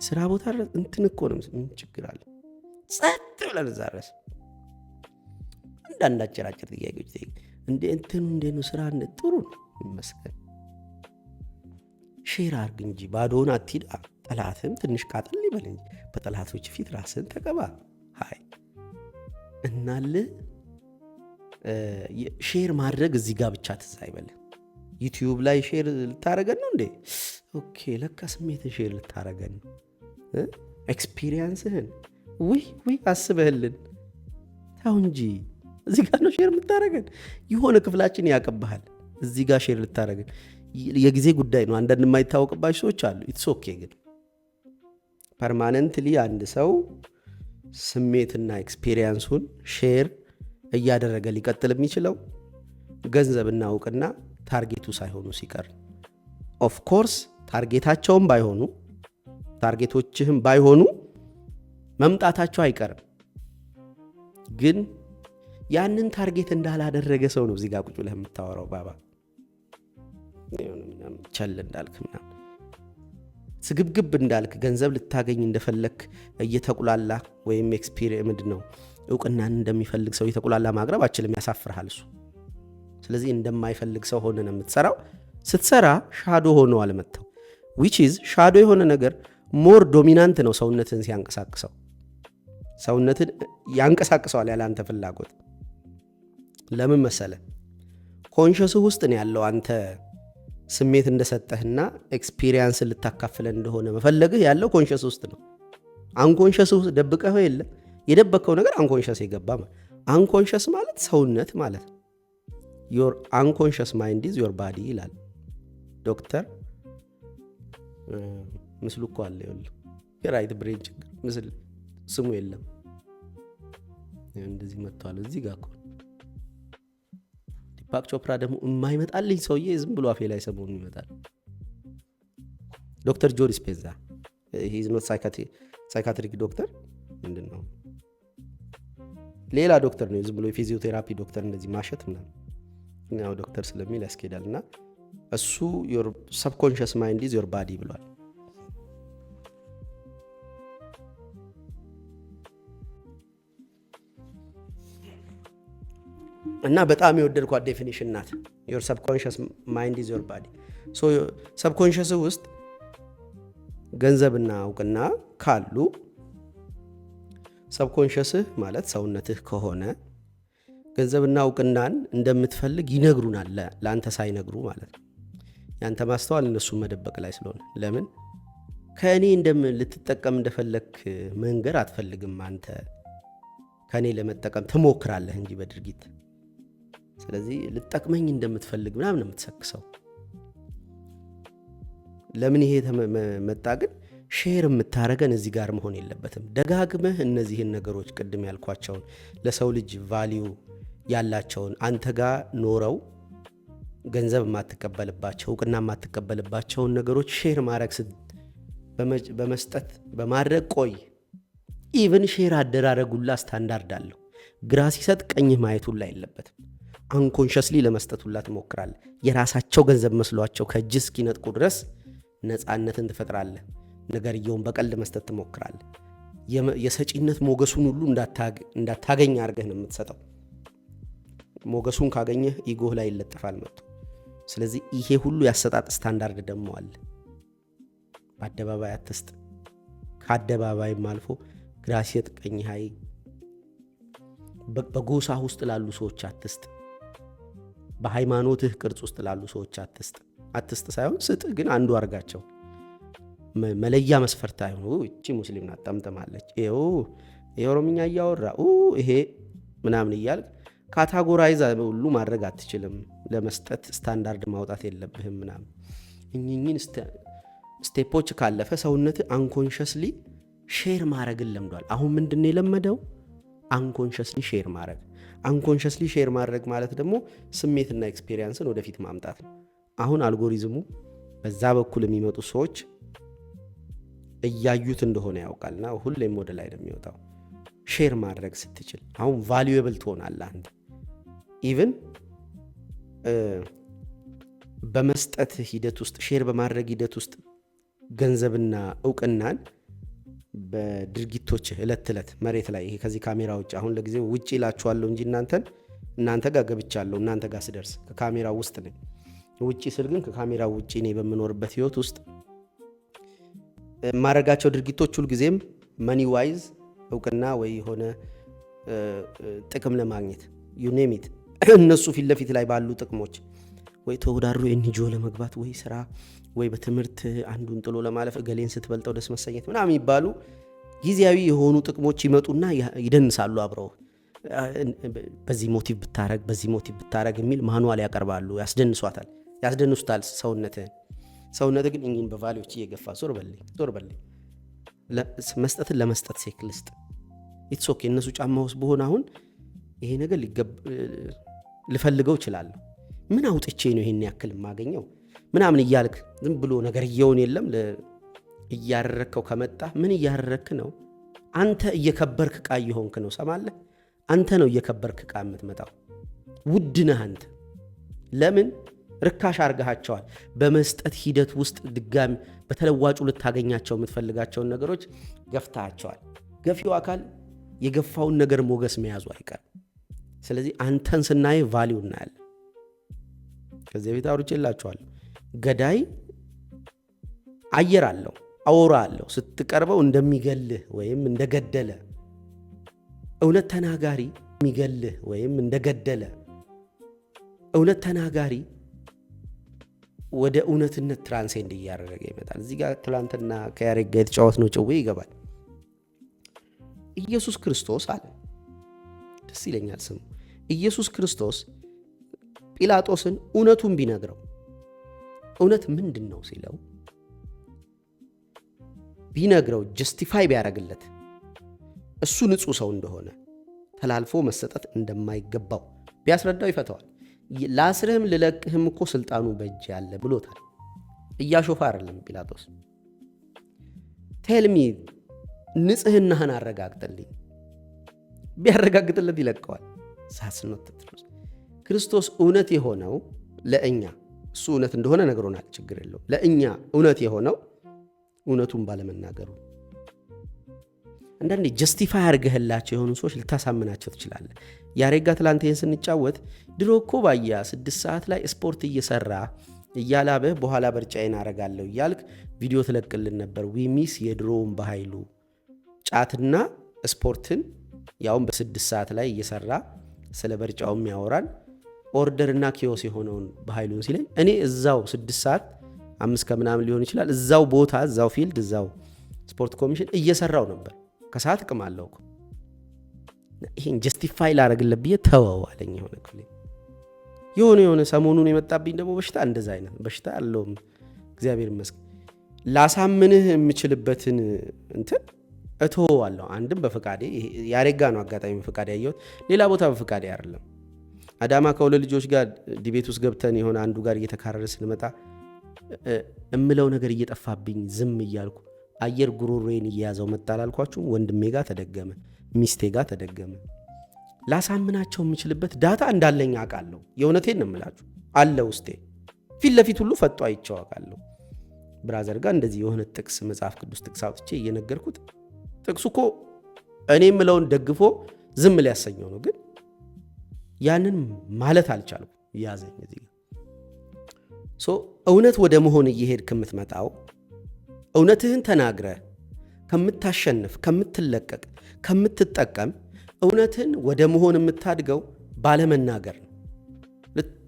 ስራ ቦታ እንትን እኮ ነው ምን ችግር አለ ጸጥ ብለን እዛ ድረስ አንዳንድ አጭራጭር ጥያቄዎች እንዴ ነው ስራ ጥሩ ነው ይመስገን ሼር አርግ እንጂ ባዶውን አትሂድ ጠላትም ትንሽ ቃጠል ይበል እንጂ በጠላቶች ፊት ራስን ተቀባ ሃይ እናል ሼር ማድረግ እዚህ ጋር ብቻ ትዝ አይበል ዩቲዩብ ላይ ሼር ልታረገን ነው እንዴ ኦኬ ለካ ስሜትን ሼር ልታረገን ነው ኤክስፒሪየንስህን ውይ አስበህልን ታው እንጂ እዚህ ጋር ነው ሼር የምታረገን የሆነ ክፍላችን ያቀባሃል እዚህ ጋር ሼር ልታረገን የጊዜ ጉዳይ ነው አንዳንድ የማይታወቅባቸው ሰዎች አሉ ኢትስ ኦኬ ግን ፐርማነንትሊ አንድ ሰው ስሜትና ኤክስፒሪየንሱን ሼር እያደረገ ሊቀጥል የሚችለው ገንዘብና እውቅና ታርጌቱ ሳይሆኑ ሲቀር ኦፍ ኮርስ ታርጌታቸውም ባይሆኑ ታርጌቶችህም ባይሆኑ መምጣታቸው አይቀርም ግን ያንን ታርጌት እንዳላደረገ ሰው ነው እዚህ ጋር ቁጭ ብለህ የምታወራው ባባ ቸል እንዳልክ ምናምን ስግብግብ እንዳልክ ገንዘብ ልታገኝ እንደፈለክ እየተቁላላ ወይም ኤክስፒሪየንስ ነው እውቅናን እንደሚፈልግ ሰው እየተቁላላ ማቅረብ አችልም ያሳፍርሃል እሱ ስለዚህ እንደማይፈልግ ሰው ሆነ ነው የምትሰራው ስትሰራ ሻዶ ሆኖ አለመተው which is ሻዶ የሆነ ነገር ሞር ዶሚናንት ነው ሰውነትን ሲያንቀሳቅሰው ሰውነትን ያንቀሳቅሰዋል ያለ አንተ ፍላጎት ለምን መሰለ ኮንሽስ ውስጥ ነው ያለው አንተ ስሜት እንደሰጠህና ኤክስፒሪየንስ ልታካፍለን እንደሆነ መፈለግህ ያለው ኮንሽስ ውስጥ ነው አንኮንሽስ ውስጥ ደብቀኸው የለ የደበከው ነገር አንኮንሽስ የገባ ማለት አንኮንሽስ ማለት ሰውነት ማለት your unconscious mind is your body ይላል ዶክተር ምስሉ እኮ አለ ይኸውልህ የራይት ብሬን ችግር ምስል ስሙ የለም እንደዚህ መጥቷል እዚህ ጋር እኮ ዲፓክ ቾፕራ ደግሞ የማይመጣልኝ ሰውዬ ዝም ብሎ አፌ ላይ ሰሞኑን ይመጣል ዶክተር ጆ ዲስፔንዛ he is not psychiatric ዶክተር ምንድነው ሌላ ዶክተር ነው ዝም ብሎ የፊዚዮቴራፒ ዶክተር እንደዚህ ማሸት ምናምን ያው ዶክተር ስለሚል ያስኬዳልና እሱ your subconscious mind is your body ብሏል እና በጣም የወደድኳት ዴፊኒሽን ናት your subconscious mind is your body so subconscious ውስጥ ገንዘብና እውቅና ካሉ subconscious ማለት ሰውነትህ ከሆነ ገንዘብና እውቅናን እንደምትፈልግ ይነግሩናል ለአንተ ሳይነግሩ ማለት ነው ያንተ ማስተዋል እነሱ መደበቅ ላይ ስለሆነ ለምን ከእኔ ልትጠቀም እንደፈለክ መንገር አትፈልግም አንተ ከእኔ ለመጠቀም ትሞክራለህ እንጂ በድርጊት ስለዚህ ልትጠቅመኝ እንደምትፈልግ ምናምን የምትሰክሰው ለምን ይሄ መጣ ግን ሼር የምታረገን እዚህ ጋር መሆን የለበትም ደጋግመህ እነዚህን ነገሮች ቅድም ያልኳቸውን ለሰው ልጅ ቫልዩ ያላቸውን አንተ ጋር ኖረው ገንዘብ የማትቀበልባቸው እውቅና የማትቀበልባቸውን ነገሮች ሼር ማድረግ በመስጠት በማድረግ ቆይ ኢቭን ሼር አደራረጉላ ስታንዳርድ አለው ግራ ሲሰጥ ቀኝህ ማየቱላ የለበትም አንኮንሽስሊ ለመስጠቱላ ትሞክራለህ የራሳቸው ገንዘብ መስሏቸው ከእጅ እስኪነጥቁ ድረስ ነፃነትን ትፈጥራለህ ነገርየውን በቀልድ መስጠት ትሞክራለህ የሰጪነት ሞገሱን ሁሉ እንዳታገኝ አድርገህ ነው የምትሰጠው ሞገሱን ካገኘህ ኢጎህ ላይ ይለጥፋል መጥቶ ስለዚህ ይሄ ሁሉ ያሰጣጥ ስታንዳርድ ደግሞ አለ በአደባባይ አትስጥ ከአደባባይም አልፎ ግራ ሲሰጥ ቀኝ ሀይ። በጎሳ ውስጥ ላሉ ሰዎች አትስጥ። በሃይማኖትህ ቅርጽ ውስጥ ላሉ ሰዎች አትስጥ ሳይሆን ስጥ፣ ግን አንዱ አርጋቸው። መለያ መስፈርት አይሆኑ። እቺ ሙስሊም ናት ጠምጥማለች፣ የኦሮምኛ እያወራ ይሄ ምናምን እያል ካታጎራይዝ ሁሉ ማድረግ አትችልም። ለመስጠት ስታንዳርድ ማውጣት የለብህም ምናምን። እኝኝን ስቴፖች ካለፈ ሰውነት አንኮንሸስሊ ሼር ማድረግን ለምዷል። አሁን ምንድን ነው የለመደው? አንኮንሸስሊ ሼር ማድረግ። አንኮንሸስሊ ሼር ማድረግ ማለት ደግሞ ስሜትና ኤክስፔሪየንስን ወደፊት ማምጣት ነው። አሁን አልጎሪዝሙ በዛ በኩል የሚመጡ ሰዎች እያዩት እንደሆነ ያውቃልና ሁሌም ወደ ላይ ነው የሚወጣው። ሼር ማድረግ ስትችል አሁን ቫሉዌብል ትሆናለህ አንተ። ኢቭን በመስጠት ሂደት ውስጥ ሼር በማድረግ ሂደት ውስጥ ገንዘብና እውቅናን በድርጊቶች ዕለት ዕለት መሬት ላይ ይሄ ከዚህ ካሜራ ውጭ አሁን ለጊዜው ውጭ ይላችኋለሁ እንጂ እናንተ ጋር ገብቻለሁ። እናንተ ጋር ስደርስ ከካሜራ ውስጥ ነኝ። ውጭ ስል ግን ከካሜራ ውጭ እኔ በምኖርበት ህይወት ውስጥ ማረጋቸው ድርጊቶች ሁልጊዜም መኒ ዋይዝ እውቅና ወይ የሆነ ጥቅም ለማግኘት ዩኔሚት እነሱ ፊት ለፊት ላይ ባሉ ጥቅሞች ወይ ተወዳድሮ ኤንጂኦ ለመግባት ወይ ስራ ወይ በትምህርት አንዱን ጥሎ ለማለፍ እገሌን ስትበልጠው ደስ መሰኘት ምናምን የሚባሉ ጊዜያዊ የሆኑ ጥቅሞች ይመጡና ይደንሳሉ አብረው። በዚህ ሞቲቭ ብታረግ የሚል ማኑዋል ያቀርባሉ። ያስደንሱታል ሰውነት ግን እኚህን በቫሊዎች እየገፋ ዞር በልኝ መስጠትን ለመስጠት ሴክ ልስጥ ኢትስ ኦኬ። እነሱ ጫማ ውስጥ በሆነ አሁን ይሄ ነገር ልፈልገው እችላለሁ። ምን አውጥቼ ነው ይሄን ያክል የማገኘው ምናምን እያልክ ዝም ብሎ ነገር እየሆን የለም እያረረከው ከመጣ ምን እያረረክ ነው? አንተ እየከበርክ ዕቃ እየሆንክ ነው። ሰማለህ? አንተ ነው እየከበርክ ዕቃ የምትመጣው። ውድ ነህ አንተ። ለምን ርካሽ አርጋቸዋል? በመስጠት ሂደት ውስጥ ድጋሚ በተለዋጩ ልታገኛቸው የምትፈልጋቸውን ነገሮች ገፍታቸዋል። ገፊው አካል የገፋውን ነገር ሞገስ መያዙ አይቀርም። ስለዚህ አንተን ስናይ ቫሊዩ እናያለን። ከዚህ ቤት አውርቼላችኋለሁ። ገዳይ አየር አለው፣ አውራ አለው። ስትቀርበው እንደሚገልህ ወይም እንደገደለ፣ እውነት ተናጋሪ የሚገልህ ወይም እንደገደለ፣ እውነት ተናጋሪ ወደ እውነትነት ትራንሴንድ እያደረገ ይመጣል። እዚህ ጋር ትላንትና ከያሬድ ጋር የተጫወት ነው ጭዌ ይገባል። ኢየሱስ ክርስቶስ አለ፣ ደስ ይለኛል ስሙ። ኢየሱስ ክርስቶስ ጲላጦስን እውነቱን ቢነግረው እውነት ምንድን ነው ሲለው ቢነግረው ጀስቲፋይ ቢያደርግለት እሱ ንጹሕ ሰው እንደሆነ ተላልፎ መሰጠት እንደማይገባው ቢያስረዳው ይፈተዋል። ላስርህም ልለቅህም እኮ ስልጣኑ በእጅ ያለ ብሎታል። እያሾፋ አይደለም ጲላጦስ። ቴልሚ ንጽህናህን አረጋግጥልኝ ቢያረጋግጥለት ይለቀዋል። ሳስኖት ክርስቶስ እውነት የሆነው ለእኛ እሱ እውነት እንደሆነ ነግሮናል። ችግር የለው። ለእኛ እውነት የሆነው እውነቱን ባለመናገሩ። አንዳንዴ ጀስቲፋይ አድርገህላቸው የሆኑ ሰዎች ልታሳምናቸው ትችላለህ። ያሬጋ ትላንት ይህን ስንጫወት ድሮ እኮ ባያ 6 ሰዓት ላይ ስፖርት እየሰራ እያላበህ በኋላ በርጫዬን አረጋለሁ እያልክ ቪዲዮ ትለቅልን ነበር። ዊሚስ የድሮውን በኃይሉ ጫትና ስፖርትን ያውም በ6 ሰዓት ላይ እየሰራ ስለ በርጫውም ያወራል። ኦርደርና ኪዮስ የሆነውን በኃይሉን ሲለኝ እኔ እዛው 6 ሰዓት 5 ከምናምን ሊሆን ይችላል እዛው ቦታ እዛው ፊልድ እዛው ስፖርት ኮሚሽን እየሰራው ነበር። ከሰዓት ቅም አለው እኮ ይሄን ጀስቲፋይ ላረግለት ብዬ ተወው አለኝ። የሆነ ክፍሌ የሆነ ሰሞኑን የመጣብኝ ደግሞ በሽታ እንደዛ አይነት በሽታ አለውም። እግዚአብሔር ይመስገን ላሳምንህ የምችልበትን እንትን እተወዋለሁ። አንድም በፍቃዴ ያሬጋ ነው አጋጣሚ በፍቃዴ ያየሁት፣ ሌላ ቦታ በፍቃዴ አይደለም። አዳማ ከሁለት ልጆች ጋር ዲቤት ውስጥ ገብተን የሆነ አንዱ ጋር እየተካረረ ስንመጣ እምለው ነገር እየጠፋብኝ ዝም እያልኩ አየር ጉሮሮዬን እየያዘው መጣላልኳችሁ። ወንድሜ ጋር ተደገመ፣ ሚስቴ ጋር ተደገመ። ላሳምናቸው የምችልበት ዳታ እንዳለኝ አውቃለሁ። የእውነቴን ነው የምላችሁ፣ አለ ውስጤ ፊት ለፊት ሁሉ ፈጦ አይቼው አውቃለሁ። ብራዘር ጋር እንደዚህ የሆነ ጥቅስ መጽሐፍ ቅዱስ ጥቅስ አውጥቼ እየነገርኩት ጥቅሱ እኮ እኔ የምለውን ደግፎ ዝም ሊያሰኘው ነው፣ ግን ያንን ማለት አልቻልኩም። ያዘኝ እዚህ እውነት ወደ መሆን እየሄድክ የምትመጣው እውነትህን ተናግረህ ከምታሸንፍ፣ ከምትለቀቅ፣ ከምትጠቀም እውነትን ወደ መሆን የምታድገው ባለመናገር ነው።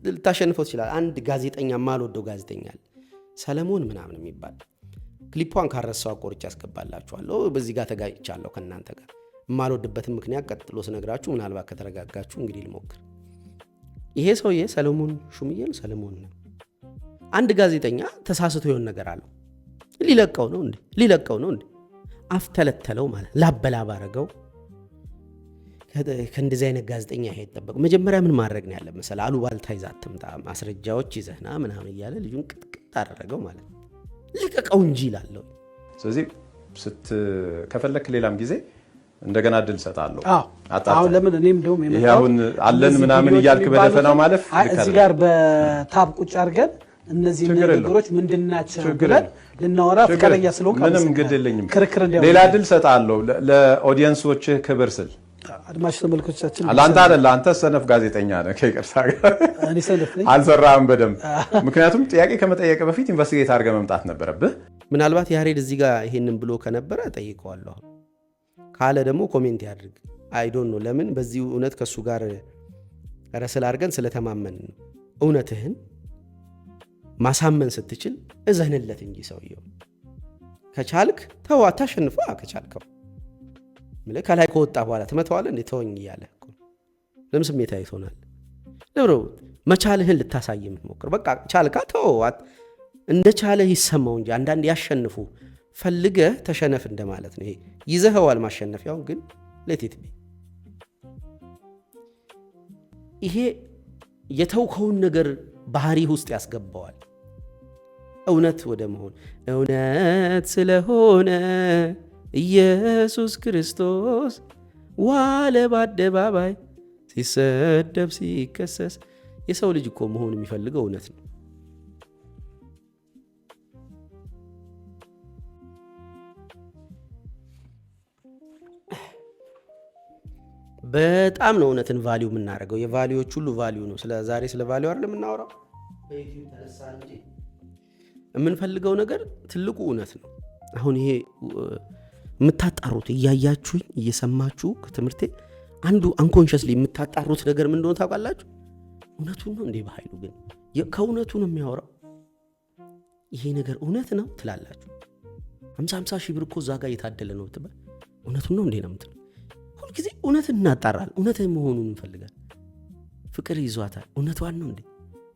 ልታሸንፈው ትችላል። አንድ ጋዜጠኛ ማልወደው ጋዜጠኛ አለ ሰለሞን ምናምን የሚባል ክሊፑን ካረሳው አቆርጬ ያስገባላችኋለሁ። በዚህ ጋር ተጋጭቻለሁ ከእናንተ ጋር የማልወድበትን ምክንያት ቀጥሎ ስነግራችሁ ምናልባት ከተረጋጋችሁ እንግዲህ ልሞክር። ይሄ ሰውዬ ሰለሞን ሹምዬ ነው ሰለሞን ነው። አንድ ጋዜጠኛ ተሳስቶ የሆነ ነገር አለው። ሊለቀው ነው እንዴ አፍተለተለው ማለት ላበላብ አረገው። ከእንደዚህ አይነት ጋዜጠኛ ይሄ ይጠበቅ። መጀመሪያ ምን ማድረግ ነው ያለ መሰለህ? አሉባልታ ይዘህ አትምጣ፣ ማስረጃዎች ይዘህና ምናምን እያለ ልጁን ቅጥቅጥ አደረገው ማለት ነው። ልቀቀው እንጂ ይላለሁ። ስለዚህ ከፈለክ ሌላም ጊዜ እንደገና እድል ሰጣለሁ። አሁን ለምን እኔም እንደውም አሁን አለን ምናምን እያልክ በደፈናው ማለፍ እዚህ ጋር በታብ ቁጭ አድርገን እነዚህ ነገሮች ምንድናቸው ብለን ልናወራ ፈቃደኛ ስለሆንክ ምንም ግድ የለኝም። ሌላ እድል ሰጣለሁ ለኦዲየንሶች ክብር ስል አድማጭ ተመልካቾቻችን። አንተ ሰነፍ ጋዜጠኛ ነህ። ከይቅርታ ጋር እኔ ሰነፍ ነኝ። አልሰራህም በደንብ። ምክንያም ጥያቄ ከመጠየቅ በፊት ኢንቨስቲጌት አድርገህ መምጣት ነበረብህ። ምናልባት ያሬድ እዚህ ጋር ይሄንን ብሎ ከነበረ ጠይቀዋለሁ ካለ ደግሞ ኮሜንት ያድርግ። አይ ዶንት ኖ ለምን በዚህ እውነት ከሱ ጋር ረስል አድርገን ስለተማመን ነው። እውነትህን ማሳመን ስትችል እዘንለት እንጂ ሰውየው ከቻልክ ተው፣ አታሸንፈ። ከቻልከው ከላይ ከወጣ በኋላ ትመተዋለህ እንዴ? ተወኝ እያለ ለምን ስሜታዊ ትሆናለህ? ለብሮ መቻልህን ልታሳይ የምትሞክር በቃ ቻልካ ተው፣ እንደ ቻለህ ይሰማው እንጂ አንዳንድ ያሸንፉ ፈልገህ ተሸነፍ እንደማለት ነው። ይሄ ይዘኸዋል ማሸነፊያውን ግን ለቴት ይሄ የተውከውን ነገር ባህሪ ውስጥ ያስገባዋል። እውነት ወደ መሆን እውነት ስለሆነ ኢየሱስ ክርስቶስ ዋለ በአደባባይ ሲሰደብ ሲከሰስ። የሰው ልጅ እኮ መሆን የሚፈልገው እውነት ነው። በጣም ነው እውነትን ቫሊዩ የምናደርገው። የቫሊዎች ሁሉ ቫሊዩ ነው። ዛሬ ስለ ቫሊዩ አይደል የምናወራው? በዩቲዩብ ተነሳ እንጂ የምንፈልገው ነገር ትልቁ እውነት ነው። አሁን ይሄ የምታጣሩት እያያችሁኝ እየሰማችሁ ከትምህርቴ አንዱ አንኮንሽስሊ የምታጣሩት ነገር ምን እንደሆነ ታውቃላችሁ? እውነቱን ነው እንዴ? በኃይሉ ግን ከእውነቱ ነው የሚያወራው። ይሄ ነገር እውነት ነው ትላላችሁ። 50 ሺህ ብር እኮ እዛ ጋር እየታደለ ነው ትባል። እውነቱን ነው እንዴ ነው የምትለው? ሁልጊዜ እውነትን እናጣራለን። እውነት መሆኑን እንፈልጋለን። ፍቅር ይዟታል። እውነቷን ነው እንዴ?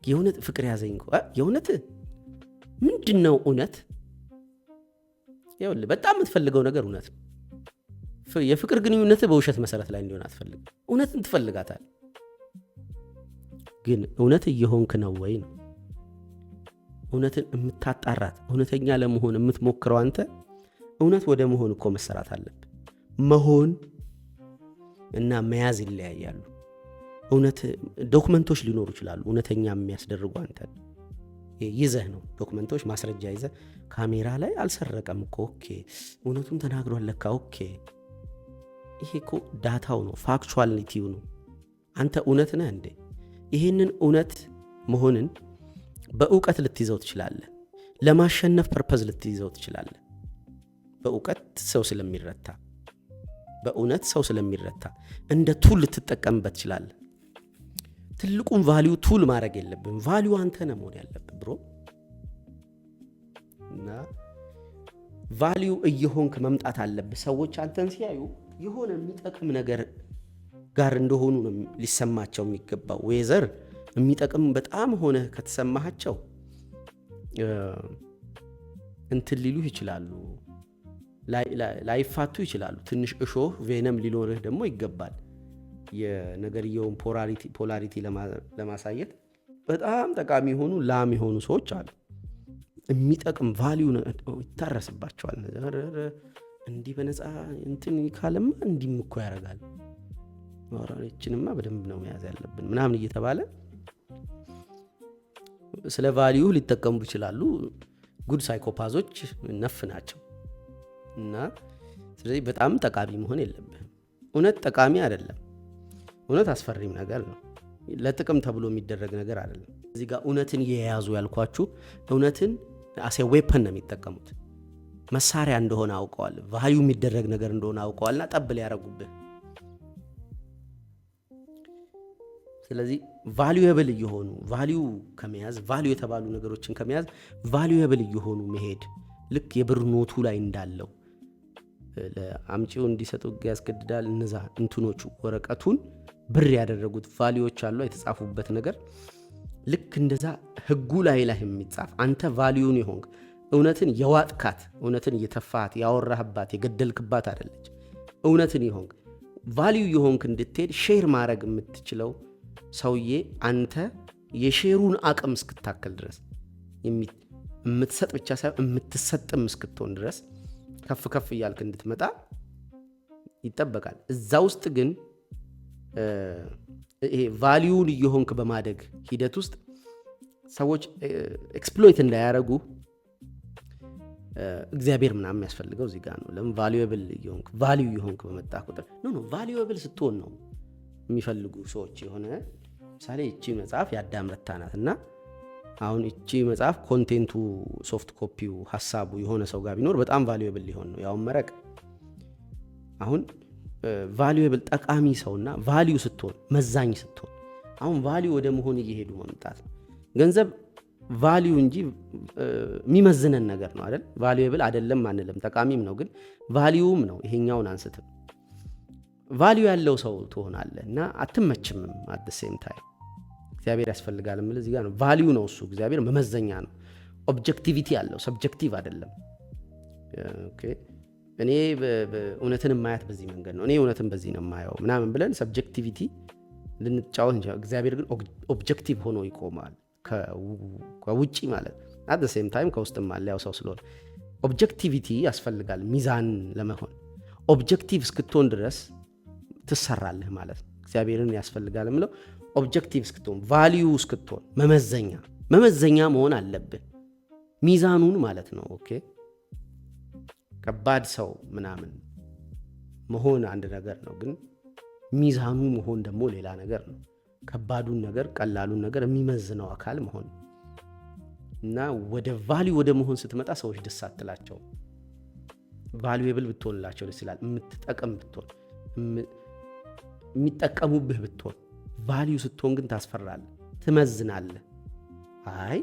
የእውነት ፍቅር ያዘኝ እኮ የእውነት ምንድን ነው እውነት? ይኸውልህ በጣም የምትፈልገው ነገር እውነት ነው። የፍቅር ግንኙነት በውሸት መሰረት ላይ እንዲሆን አትፈልግም። እውነትን ትፈልጋታል። ግን እውነት እየሆንክ ነው ወይ ነው እውነትን የምታጣራት። እውነተኛ ለመሆን የምትሞክረው አንተ እውነት ወደ መሆን እኮ መሰራት አለብህ። መሆን እና መያዝ ይለያያሉ። እውነት ዶክመንቶች ሊኖሩ ይችላሉ እውነተኛ የሚያስደርጉ አንተ ይዘህ ነው። ዶክመንቶች ማስረጃ ይዘህ ካሜራ ላይ አልሰረቀም እኮ ኦኬ፣ እውነቱን ተናግሯል ለካ ኦኬ። ይሄ እኮ ዳታው ነው፣ ፋክቹዋሊቲው ነው። አንተ እውነት ነህ እንዴ? ይህንን እውነት መሆንን በእውቀት ልትይዘው ትችላለህ። ለማሸነፍ ፐርፐዝ ልትይዘው ትችላለህ። በእውቀት ሰው ስለሚረታ፣ በእውነት ሰው ስለሚረታ እንደ ቱል ልትጠቀምበት ትችላለህ። ትልቁን ቫሊዩ ቱል ማድረግ የለብን። ቫሊዩ አንተ ነህ መሆን ያለብን ብሮ እና ቫሊዩ እየሆንክ መምጣት አለብህ። ሰዎች አንተን ሲያዩ የሆነ የሚጠቅም ነገር ጋር እንደሆኑ ነው ሊሰማቸው የሚገባው። ወይዘር የሚጠቅም በጣም ሆነ ከተሰማሃቸው እንትን ሊሉህ ይችላሉ፣ ላይፋቱ ይችላሉ። ትንሽ እሾህ ቬነም ሊኖርህ ደግሞ ይገባል። የነገርየውን ፖላሪቲ ለማሳየት በጣም ጠቃሚ የሆኑ ላም የሆኑ ሰዎች አሉ። የሚጠቅም ቫሊዩ ይታረስባቸዋል። እንዲህ በነፃ እንትን ካለማ እንዲህም እኮ ያደርጋል፣ ይችንማ በደንብ ነው መያዝ ያለብን ምናምን እየተባለ ስለ ቫሊዩ ሊጠቀሙ ይችላሉ። ጉድ ሳይኮፓዞች ነፍ ናቸው። እና ስለዚህ በጣም ጠቃሚ መሆን የለብህም። እውነት ጠቃሚ አይደለም። እውነት አስፈሪም ነገር ነው። ለጥቅም ተብሎ የሚደረግ ነገር አይደለም። እዚህ ጋር እውነትን የያዙ ያልኳችሁ እውነትን አሴ ዌፐን ነው የሚጠቀሙት። መሳሪያ እንደሆነ አውቀዋል። ቫልዩ የሚደረግ ነገር እንደሆነ አውቀዋልና ጠብል ያደረጉብህ። ስለዚህ ቫልዩብል እየሆኑ ቫልዩ ከመያዝ ቫልዩ የተባሉ ነገሮችን ከመያዝ ቫልዩብል እየሆኑ መሄድ ልክ የብር ኖቱ ላይ እንዳለው ለአምጪው እንዲሰጡ ያስገድዳል። እነዛ እንትኖቹ ወረቀቱን ብር ያደረጉት ቫልዩዎች አሉ የተጻፉበት ነገር ልክ እንደዛ ህጉ ላይ የሚጻፍ አንተ ቫልዩን የሆንክ እውነትን የዋጥካት እውነትን እየተፋት ያወራህባት የገደልክባት አይደለች። እውነትን የሆንክ ቫልዩ የሆንክ እንድትሄድ ሼር ማድረግ የምትችለው ሰውዬ አንተ የሼሩን አቅም እስክታከል ድረስ የምትሰጥ ብቻ ሳይሆን የምትሰጥም እስክትሆን ድረስ ከፍ ከፍ እያልክ እንድትመጣ ይጠበቃል። እዛ ውስጥ ግን ይሄ ቫልዩን እየሆንክ በማደግ ሂደት ውስጥ ሰዎች ኤክስፕሎይት እንዳያረጉ እግዚአብሔር ምናምን የሚያስፈልገው እዚህ ጋር ነው። ለምን ቫልዩብል እየሆንክ ቫልዩ እየሆንክ በመጣ ቁጥር ኖ ቫልዩብል ስትሆን ነው የሚፈልጉ ሰዎች። የሆነ ምሳሌ እቺ መጽሐፍ የአዳም ረታ ናት እና አሁን እቺ መጽሐፍ ኮንቴንቱ ሶፍት ኮፒው ሐሳቡ የሆነ ሰው ጋር ቢኖር በጣም ቫልዩብል ሊሆን ነው ያው መረቅ። አሁን ቫልዩብል ጠቃሚ ሰውና ቫልዩ ስትሆን መዛኝ ስትሆን አሁን ቫልዩ ወደ መሆን እየሄዱ መምጣት ነው። ገንዘብ ቫልዩ እንጂ የሚመዝነን ነገር ነው አይደል? ቫልዩብል አይደለም አንልም፣ ጠቃሚም ነው ግን ቫልዩም ነው። ይሄኛውን አንስትም ቫልዩ ያለው ሰው ትሆናለህ እና አትመችምም። አት ሴም ታይም እግዚአብሔር ያስፈልጋል የምልህ እዚህ ጋር ነው። ቫልዩ ነው እሱ እግዚአብሔር መመዘኛ ነው። ኦብጀክቲቪቲ አለው፣ ሰብጀክቲቭ አይደለም። ኦኬ እኔ እውነትን ማያት በዚህ መንገድ ነው፣ እኔ እውነትን በዚህ ነው ማየው ምናምን ብለን ሰብጀክቲቪቲ ልንጫወት እንችላለን። እግዚአብሔር ግን ኦብጀክቲቭ ሆኖ ይቆማል ከውጪ ማለት አት ሴም ታይም ከውስጥም አለ ያው ሰው ስለሆነ ኦብጀክቲቪቲ ያስፈልጋል ሚዛን ለመሆን። ኦብጀክቲቭ እስክትሆን ድረስ ትሰራለህ ማለት ነው። እግዚአብሔርን ያስፈልጋል የምለው ኦብጀክቲቭ እስክትሆን ቫልዩ እስክትሆን መመዘኛ መሆን አለብህ ሚዛኑን ማለት ነው። ኦኬ ከባድ ሰው ምናምን መሆን አንድ ነገር ነው፣ ግን ሚዛኑ መሆን ደግሞ ሌላ ነገር ነው። ከባዱን ነገር ቀላሉን ነገር የሚመዝነው አካል መሆን እና ወደ ቫልዩ ወደ መሆን ስትመጣ ሰዎች ደስ አትላቸው። ቫልዩብል ብትሆንላቸው ደስ ይላል። የምትጠቀም ብትሆን የሚጠቀሙብህ ብትሆን። ቫልዩ ስትሆን ግን ታስፈራለህ፣ ትመዝናለህ። አይ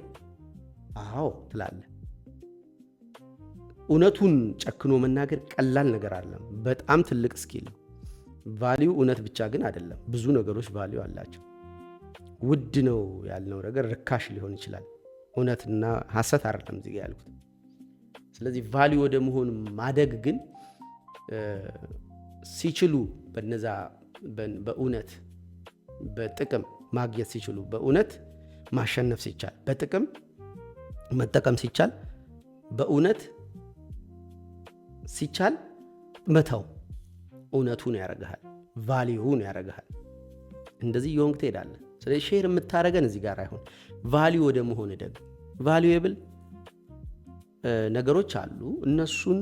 አዎ ትላለህ። እውነቱን ጨክኖ መናገር ቀላል ነገር አይደለም፣ በጣም ትልቅ ስኪል። ቫልዩ እውነት ብቻ ግን አይደለም፣ ብዙ ነገሮች ቫልዩ አላቸው። ውድ ነው ያልነው ነገር ርካሽ ሊሆን ይችላል። እውነትና ሐሰት አይደለም እዚህ ጋር ያልኩት። ስለዚህ ቫልዩ ወደ መሆን ማደግ ግን ሲችሉ በነዛ በእውነት በጥቅም ማግኘት ሲችሉ፣ በእውነት ማሸነፍ ሲቻል፣ በጥቅም መጠቀም ሲቻል፣ በእውነት ሲቻል መተው እውነቱን ያረጋሃል፣ ቫልዩን ያረጋሃል። እንደዚህ የሆንክ ትሄዳለህ። ስለዚህ ሼር የምታረገን እዚህ ጋር አይሆን። ቫልዩ ወደ መሆን ደግ ቫልዩብል ነገሮች አሉ። እነሱን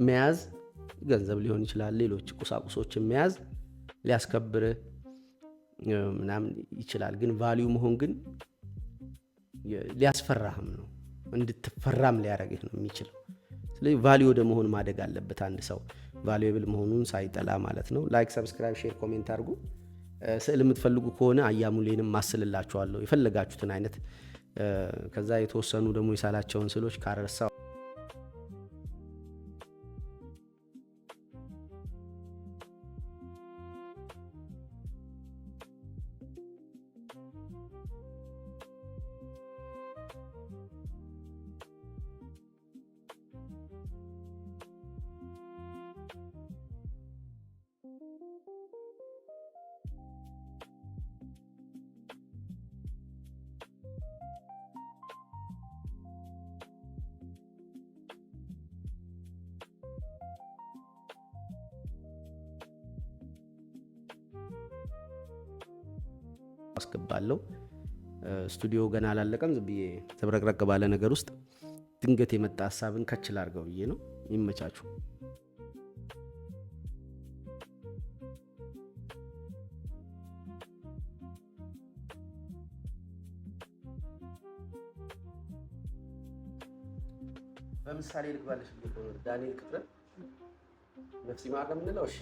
መያዝ ገንዘብ ሊሆን ይችላል፣ ሌሎች ቁሳቁሶችን መያዝ ሊያስከብርህ ምናምን ይችላል። ግን ቫልዩ መሆን ግን ሊያስፈራህም ነው፣ እንድትፈራም ሊያረግህ ነው የሚችለው። ስለዚህ ቫልዩ ወደ መሆን ማደግ አለበት አንድ ሰው ቫልዩብል መሆኑን ሳይጠላ ማለት ነው። ላይክ፣ ሰብስክራይብ፣ ሼር፣ ኮሜንት አድርጉ። ስዕል የምትፈልጉ ከሆነ አያሙሌንም ማስልላችኋለሁ የፈለጋችሁትን አይነት። ከዛ የተወሰኑ ደግሞ የሳላቸውን ስዕሎች ካረሳው አስገባለሁ። ስቱዲዮ ገና አላለቀም። ዝም ብዬ ተብረቅረቅ ባለ ነገር ውስጥ ድንገት የመጣ ሀሳብን ከችል አድርገው ብዬ ነው። ይመቻችሁ። በምሳሌ ልግባለሽ ዳንኤል ክብረት ነፍሲ ማር ነው የምንለው። እሺ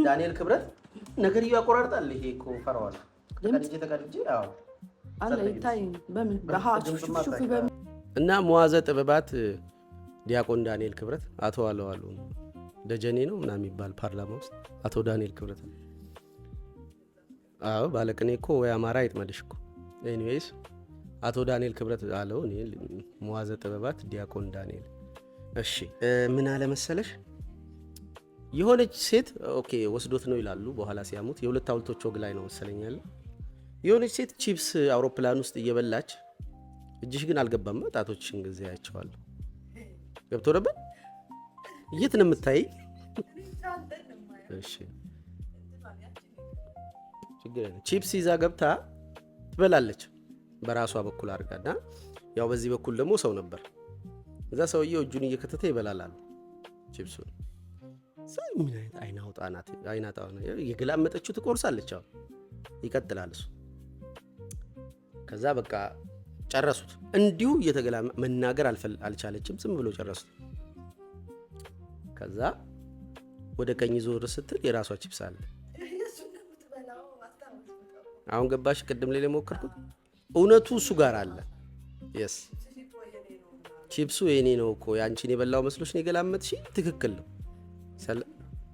ዳንኤል ክብረት ነገር ያቆራርጣል። ይሄ እኮ ፈራዋል ተቀድጄ አዎ አለ ይታይ በምን ሹፍ በምን እና መዋዘ ጥበባት ዲያቆን ዳንኤል ክብረት አቶ አለዋሉ ደጀኔ ነው ምናምን የሚባል ፓርላማ ውስጥ አቶ ዳንኤል ክብረት አዎ ባለቅኔ እኮ ወይ አማራ ይጥመድሽ እኮ ኤኒዌይስ አቶ ዳንኤል ክብረት አለው እኔ መዋዘ ጥበባት ዲያቆን ዳንኤል። እሺ ምን አለ መሰለሽ የሆነች ሴት ኦኬ ወስዶት ነው ይላሉ በኋላ ሲያሙት የሁለት ሐውልቶች ወግ ላይ ነው መሰለኛል። የሆነች ሴት ቺፕስ አውሮፕላን ውስጥ እየበላች እጅሽ ግን አልገባም ጣቶችሽን ጊዜ ያያቸዋል ገብቶ ነበር የት ነው የምታይ? እሺ ችግር የለም ቺፕስ ይዛ ገብታ ትበላለች በራሷ በኩል አድርጋና ያው በዚህ በኩል ደግሞ ሰው ነበር እዛ ሰውዬው እጁን እየከተተ ይበላላል ቺፕሱን ሳይ ምን አይነት አይናጣ ነው የገላመጠችው ትቆርሳለች አሁን ይቀጥላል እሱ ከዛ በቃ ጨረሱት እንዲሁ እየተገላመ መናገር አልቻለችም ዝም ብሎ ጨረሱት ከዛ ወደ ቀኝ ዞር ስትል የራሷ ቺፕስ አለ አሁን ገባሽ ቅድም ላይ ሞከርኩት እውነቱ እሱ ጋር አለ yes ቺፕሱ የኔ ነው እኮ ያንቺን የበላው መስሎሽ ነው የገላመጥሽ ትክክል ነው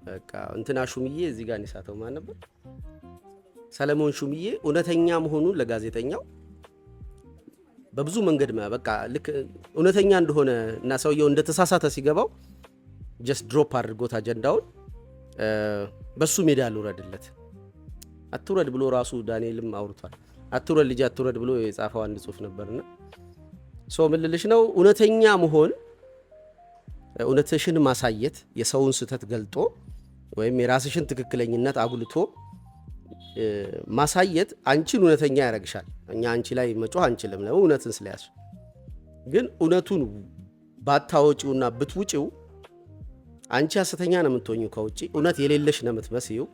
በቃ እንትና ሹምዬ እዚህ ጋር ንሳተው ማን ነበር ሰለሞን ሹምዬ እውነተኛ መሆኑን ለጋዜጠኛው በብዙ መንገድ በቃ ልክ እውነተኛ እንደሆነ እና ሰውየው እንደተሳሳተ ሲገባው just drop አድርጎት አጀንዳውን በሱ ሜዳ ልውረድለት አትውረድ ብሎ ራሱ ዳንኤልም አውርቷል አትውረድ ልጅ አትውረድ ብሎ የጻፈው አንድ ጽሁፍ ነበርና ሶ ምን ልልሽ ነው እውነተኛ መሆን እውነትሽን ማሳየት የሰውን ስህተት ገልጦ ወይም የራስሽን ትክክለኝነት አጉልቶ ማሳየት አንቺን እውነተኛ ያረግሻል እኛ አንቺ ላይ መጮህ አንችልም ነው እውነትን ስለያዝሽ ግን እውነቱን ባታወጪውና ብትውጪው አንቺ ሐሰተኛ ነው የምትሆኚው ከውጪ እውነት የሌለሽ ነው የምትመስዪው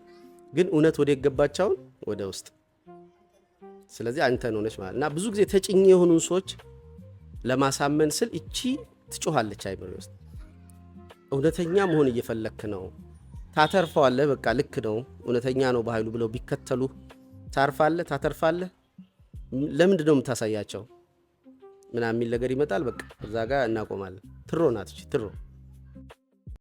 ግን እውነት ወደ ገባቻው ወደ ውስጥ ስለዚህ አንተ ነው ነሽ ማለት እና ብዙ ጊዜ ተጭኝ የሆኑ ሰዎች ለማሳመን ስል እቺ ትጮሃለች አይምሮ ውስጥ እውነተኛ መሆን እየፈለክ ነው ታተርፋለህ በቃ ልክ ነው እውነተኛ ነው በኃይሉ ብለው ቢከተሉ ታተርፋለህ ለምንድን ነው የምታሳያቸው ምናምን የሚል ነገር ይመጣል በቃ እዛ ጋር እናቆማለን ትሮ ናት እቺ ትሮ